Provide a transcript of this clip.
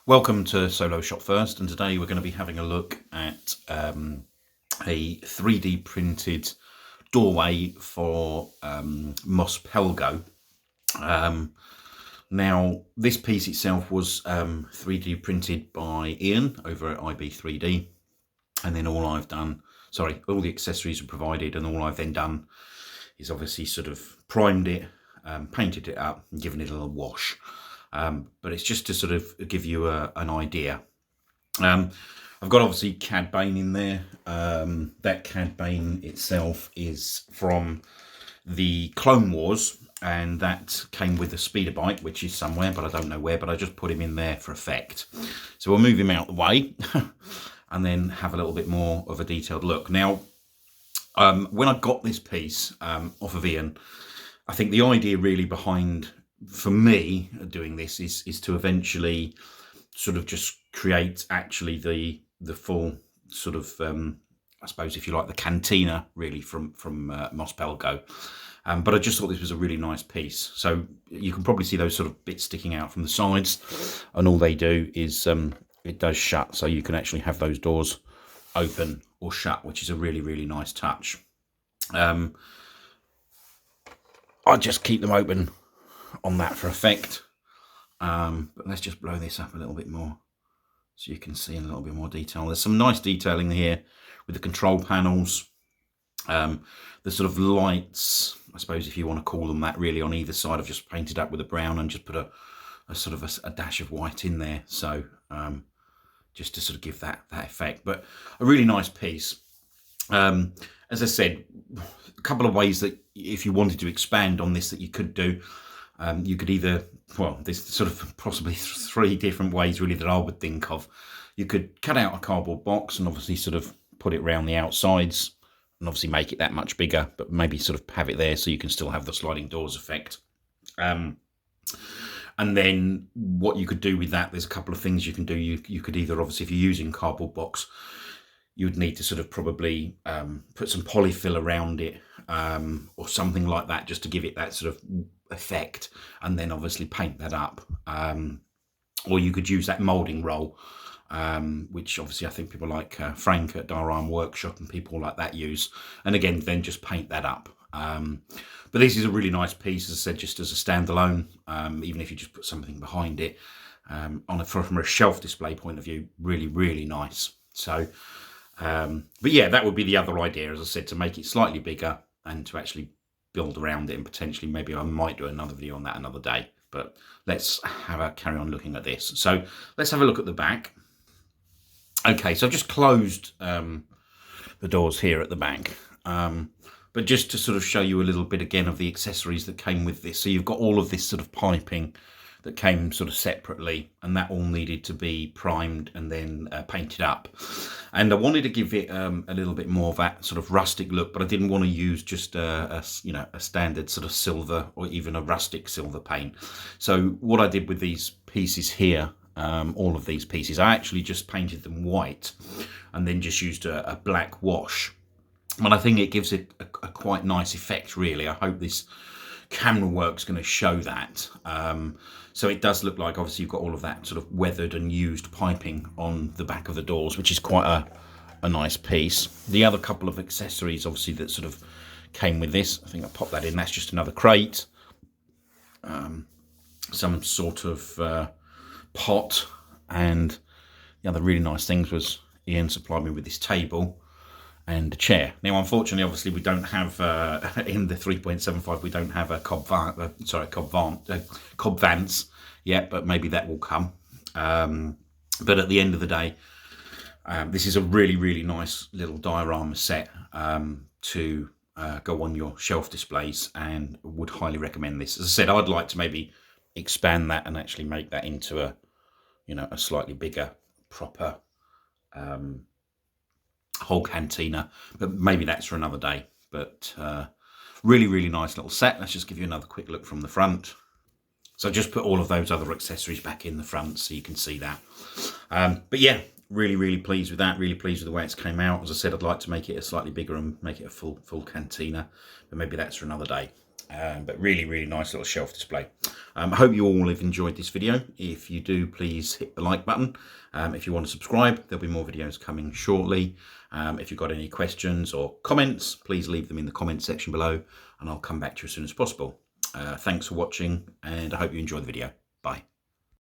Welcome to Solo Shop First, and today we're going to be having a look at a 3D printed doorway for Mos Pelgo. Now, this piece itself was 3D printed by Ian over at IB3D, and then all the accessories are provided, and all I've then done is obviously sort of primed it, painted it up, and given it a little wash. But it's just to sort of give you an idea. I've got obviously Cad Bane in there. That Cad Bane itself is from the Clone Wars, and that came with a speeder bike, which is somewhere, but I don't know where, but I just put him in there for effect. So we'll move him out the way and then have a little bit more of a detailed look. Now, when I got this piece off of Ian, I think the idea really behind, for me, doing this is to eventually sort of just create actually the full sort of, I suppose, if you like, the Cantina really from Mos Pelgo. But I just thought this was a really nice piece. So you can probably see those sort of bits sticking out from the sides, and all they do is it does shut, so you can actually have those doors open or shut, which is a really, really nice touch. I just keep them open on that for effect, but let's just blow this up a little bit more so you can see in a little bit more detail. There's some nice detailing here with the control panels, the sort of lights, I suppose if you want to call them that, really on either side. I've just painted up with a brown and just put a sort of a dash of white in there, so just to sort of give that effect. But a really nice piece. As I said, a couple of ways that if you wanted to expand on this that you could do. You could either, well, there's sort of possibly three different ways really that I would think of. You could cut out a cardboard box and obviously sort of put it around the outsides and obviously make it that much bigger, but maybe sort of have it there so you can still have the sliding doors effect. And then what you could do with that, there's a couple of things you can do. You could either, obviously, if you're using cardboard box, you would need to sort of probably put some polyfill around it or something like that, just to give it that sort of effect, and then obviously paint that up. Or you could use that moulding roll, which obviously I think people like Frank at Diorama Workshop and people like that use, and again then just paint that up. But this is a really nice piece, as I said, just as a standalone, even if you just put something behind it, from a shelf display point of view, really, really nice. So but yeah, that would be the other idea, as I said, to make it slightly bigger and to actually build around it, and potentially maybe I might do another video on that another day. But let's carry on looking at this. So let's have a look at the back. Okay, so I've just closed the doors here at the back, but just to sort of show you a little bit again of the accessories that came with this. So you've got all of this sort of piping that came sort of separately, and that all needed to be primed and then painted up. And I wanted to give it a little bit more of that sort of rustic look, but I didn't want to use just a standard sort of silver or even a rustic silver paint. So what I did with these pieces here, all of these pieces, I actually just painted them white and then just used a black wash. And I think it gives it a quite nice effect, really. I hope this camera work's going to show that. So it does look like, obviously, you've got all of that sort of weathered and used piping on the back of the doors, which is quite a nice piece. The other couple of accessories, obviously, that sort of came with this, I think I popped that in. That's just another crate, some sort of pot, and the other really nice things was Ian supplied me with this table and a chair. Now, unfortunately, obviously, we don't have in the 3.75. We don't have a Cobb Vance yet, but maybe that will come. But at the end of the day, this is a really, really nice little diorama set to go on your shelf displays, and would highly recommend this. As I said, I'd like to maybe expand that and actually make that into a slightly bigger, proper whole cantina, but maybe that's for another day. But really, really nice little set. Let's just give you another quick look from the front. So I just put all of those other accessories back in the front so you can see that. But yeah, really pleased with that. Really pleased with the way it's came out. As I said, I'd like to make it a slightly bigger and make it a full cantina, but maybe that's for another day. But really nice little shelf display. I hope you all have enjoyed this video. If you do, please hit the like button. If you want to subscribe, there'll be more videos coming shortly. If you've got any questions or comments, please leave them in the comment section below, and I'll come back to you as soon as possible. Thanks for watching, and I hope you enjoyed the video. Bye.